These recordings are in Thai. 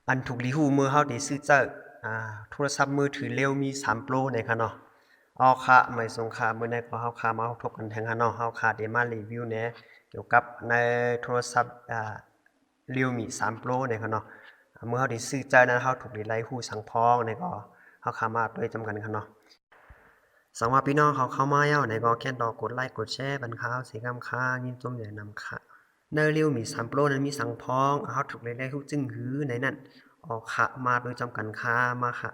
อันถูกลีหูมือเฮาได้ซื้อเจ้าโทรศัพท์มือถือเร็วมี3 Pro ในค่ะเนาะเอาค่ะไม่สงค่ามื้อนี้ก็เฮาค่ามาทบกันแทงค่ะเนาะเฮาค่าได้มารีวิวแหน่เกี่ยวกับในโทรศัพท์Realme 3 Pro เนี่ยค่ะเนาะเมื่อเฮาได้ซื้อเจ้านั้นเฮาถูกได้ไล่หูสั่งพ้องเนี่ยก็เฮาค่ามาด้วยจำกันค่ะเนาะสำหรับพี่น้องเขาเข้ามาแล้วเนี่ยก็แค่ดอกกดไลค์กดแชร์บันข่าวสีกำค่ายินจมใหญ่นำค่ะในRealme 3 Pro นั้นมีสั่งพ้องเฮาถูกได้ไล่หูจึงหือในนั้นออกค่ะมาโดยจำกันค่ามาค่ะ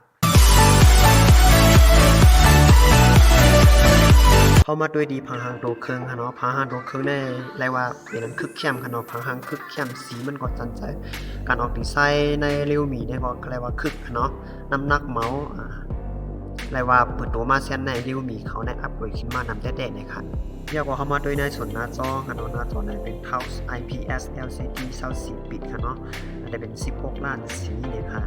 เข้ามาด้วยดีพังหางโตเครื่องค่ะเนาะพังหางโตเครื่องได้เรียกว่าเป็นอันคึกเข้มค่ะเนาะพังหางคึกเข้มสีมันก็จันใจการออกดีไซน์ในRealmeได้ก็เรียกว่าคึกค่ะเนาะน้ำหนักเมาส์เรียกว่าเปิดตัวมาเซียนในRealmeเขาได้อัปเกรดขึ้นมานำแท้ๆเนี่ยค่ะเรียกว่าเข้ามาด้วยในส่วนหน้าจอค่ะเนาะหน้าจอในเป็น Touch IPS LCD 24 ปิดค่ะเนาะได้เป็น16ล้านสีเนี่ยค่ะ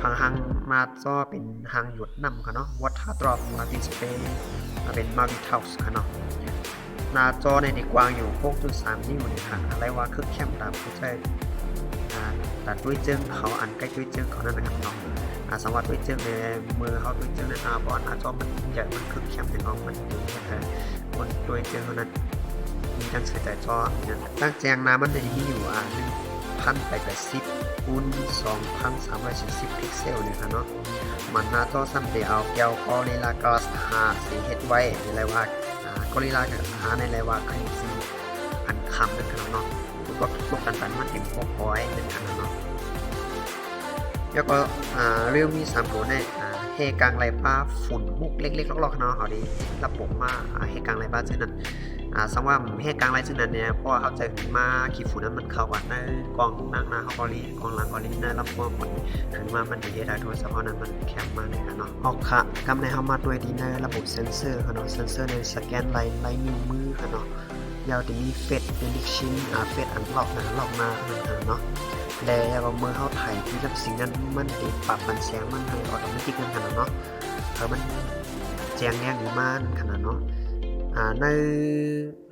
พังหางหน้าจอเป็นหางหยดน้ำค่ะเนาะ Water Drop Display เป็น Multi-Touch ค่ะเนาะหน้าจอในดีกว้างอยู่ 6.3 นิ้วเนี่ยค่ะอะไรว่าคือเข้มตามผู้ใช้แต่ด้วยเจิงเขาอันใกล้ด้วยเจิงเขานั่นนะครับเนาะสำหรับด้วยเจิงในมือเขาด้วยเจิงในบอลหน้าจอมันใหญ่มันคือเข้มในน้องมันอยู่นะครับบนด้วยเจิงเขานั้นมีทั้งใส่ใจจอตั้งแจงน้ำมันจะมีอยู่1,810 คูณ 2,340 พิกเซลเนี่ยค่ะเนาะมันหน้าจอซ้ำเดียวแก้วGorilla Glass 5สีเฮ็ดไว้ในไรว่Gorilla Glass 5ในไรว่าคือสีอันคำนั่นค่ะเนาะก็ตกกันมันเต็ม600เป็นค่ะเนาะแล้วก็Realme 3 Pro เนี่ยเฮกลางไรป้าฝุ่นมุกเล็กๆลอกๆเนาะเขาดีระบบมาเฮกลางไรป้าซึ่งนั้นสังว่าเฮกลางไรซึ่งนั้นเนี่ยเพราะว่าเขาจะมาขี้ฝุ่นนั้นมันเข้ากันในกองหน้าเขากอลีกองหลังกอลีในลำโพงมันถึงมามันดีได้โทรศัพท์นั้นมันแคบมากเลยค่ะเนาะออกค่ะกำในเขามาด้วยดีในระบบเซ็นเซอร์ค่ะเนาะเซ็นเซอร์ในสแกนลายนิ้วมือค่ะเนาะยาวจะมีเฟซเป็นดิชินเฟซอันล็อกล็อกมาเนาะแล้วก็เมื่อเขาถ่ายที่รับสิ่งนั้นมันติดปรับมันแสงมันให้ออโตเมติกกันขนาดเนาะมันแจ้งแย่งอยู่มากขนาดเนาะใน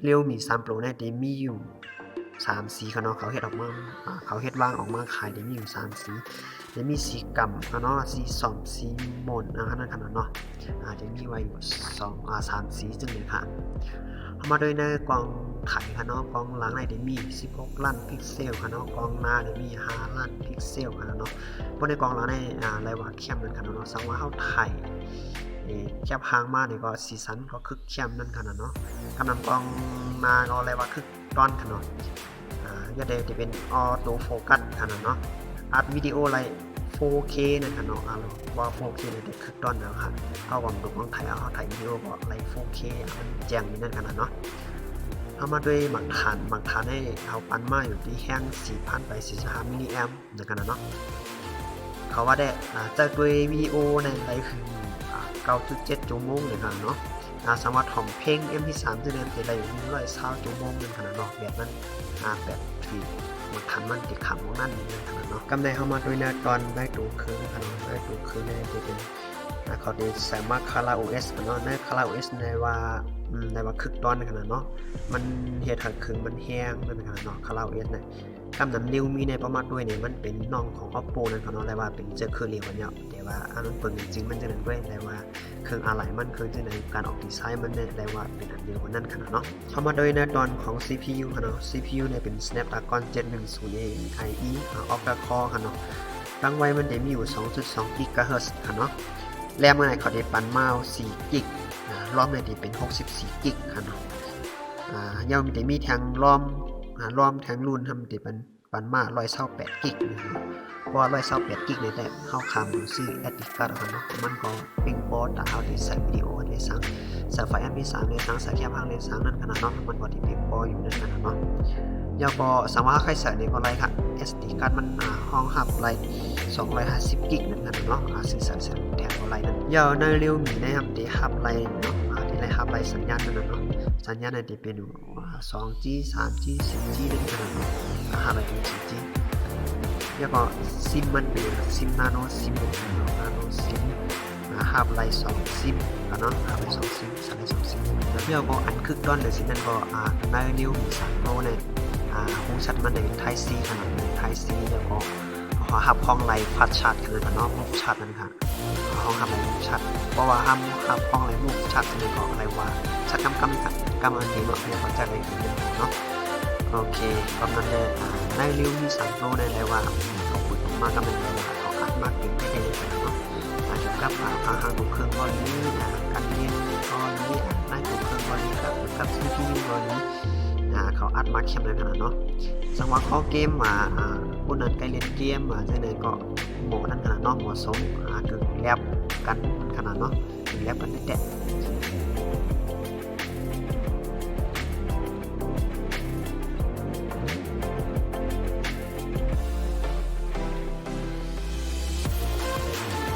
Realme 3 Pro เนี่ยได้มีอยู่3 สีค่ะเนาะเขาเฮ็ดออกมาเขาเฮ็ดวางออกมาขายได้มีอยู่3 สีได้มีสีกำค่ะเนาะสีส้มสีม่นขนาดเนาะได้มีไว้อยู่3 สีจึงเลยค่ะเอามาโดยในกล่องไขค่ะเนาะกล่องหลังในได้มี16ล้านพิกเซลค่ะเนาะกล่องหน้าได้มี5ล้านพิกเซลค่ะเนาะบนในกล่องหลังในรายว่าเข้มนั่นค่ะเนาะสังว่าเฮาไทยแคบหางมานี่ก็สีสันก็คึกเข้มนั่นค่ะเนาะกำลังกล่องหน้าก็รายว่าคึกร้อนค่ะเนาะอย่าได้เป็นออโต้โฟกัสค่ะเนาะอัดวิดีโอไลฟ์ 4K นั่นค่ะเนาะว่า 4K เนี่ยได้คึกร้อนแล้วค่ะเอาความดูของไทยเอาถ่ายวิดีโอก็ไลฟ์ 4K มันแจ้งอยู่นั่นค่ะเนาะเอามาด้วยหมักฐานให้เขาปั้นมาอยู่ที่แห้ง 4,000 ไป 45 มิลลิแอมป์นะครับเนาะเขาว่าได้จากด้วยวิดีโอในไลฟ์คือ 9.7 ชั่วโมงเลยครับเนาะสามารถถ่อมเพลง MP3 จะเดินไปได้อยู่120 ชั่วโมงนึงขนาดเนาะแบบนั้นแบบที่มันทันมันติดขับของนั่นนึงขนาดเนาะกำไรเข้ามาด้วยนะตอนได้ตัวเครื่องขนาดได้ตัวเครื่องเนี่ยจะเป็นเขาได้ใส่มาคารา OS เนาะในคารา OS ในว่าคึกตอนขนาดเนาะมันเฮ็ดให้เครื่องมันแห้งนั่นขนาดเนาะคารา OS เนี่ยกำนั้นRealmeในประมาณด้วยเนี่ยมันเป็นน้องของ Oppo นั่นเขาเนาะเลยว่าเป็นเจอเครื่องเรียกว่าเนี่ยแต่ว่าอันนั้นเปิดจริงๆมันจะนั่นด้วยเลยว่าเครื่องอะไรมันเครื่องที่ไหนการออกดีไซน์มันเนี่ยเลยว่าเป็นอันเดียวกันนั่นขนาดเนาะเข้ามาโดยในตอนของ CPU ค่ะเนาะ CPU เนี่ยเป็น Snapdragon 710 Octa Core ค่ะเนาะตั้งไว้มันได้มีอยู่ 2.2 GHz ค่ะเนาะแรมเมื่อไหร่เขาได้ปันมา4 กิกรอมเนี่ยได้เป็น64 กิกค่ะเนาะยังมีแต่มีทางรอมทางรุ่นทำได้ปันมา128 กิกนะครับเพราะว่า128 กิกเนี่ยแต่เข้าคำซื้อแอดดิการ์ดค่ะเนาะมันก็ปิ้งบอสแต่เอาได้ใส่วิดีโอได้สั่งใส่ไฟล์ MP3 ได้สั่งใส่แคปภาพได้สั่งนั่นขนาดเนาะมันก็ที่ปิ้งบอสอยู่นั่นขนาดเนาะแล้วก็สามารถใครใส่ในก็ไรค่ะ SD การ์ดมันห้องหับไร250 กิกนั่นขนาดเนาะซื้อใส่แถมอะไรนั่นยาวในRealmeนะครับที่หับไรเนาะที่ไรหับไรสัญญาณนั่นเนาะสัญญาณในที่เป็น2G 3G 10G นั่นขนาดเนาะหับไรเป็น 10G แล้วก็ซิมมันเป็นซิมนาโนซิมหับไร2 ซิมเนาะหับไร2 ซิมใส่2 ซิมแล้วก็อันคึกด้อนเลยสินั่นก็ในRealme 3 Pro เนี่ยหูชัดมันใน Type C ขนาด Type C แล้วก็ ขอหับห้องไรพัดชัดกันเลยค่ะเนาะมุกชัดนั่นค่ะห้องหับมุกชัดเพราะว่าหับห้องไรมุกชัดนี่ก็อะไรว่าชัดกำอันนี้เนาะเรียกว่าจะอะไรกันเนาะโอเคประมาณนี้ในริวมีสั่งโน้ในไรว่าเขาคุยมากกันเป็นไรว่าเขาอัดมากกินได้เลยกันเนาะเกี่ยวกับทางดูเครื่องบอลนี้การเรียนบอลนี้นั่งดูเครื่องบอลนี้กับซีพีบอลนี้เขาอัดมาเข้มเลยขนาดเนาะสังว่าข้อเกมมาผู้นั้นใกล้เล่นเกมมาเช่นก็หมอนั่นขนาดเนาะหมอสมกึ่งแลบกันขนาดเนาะกึ่งแลบกันได้แต่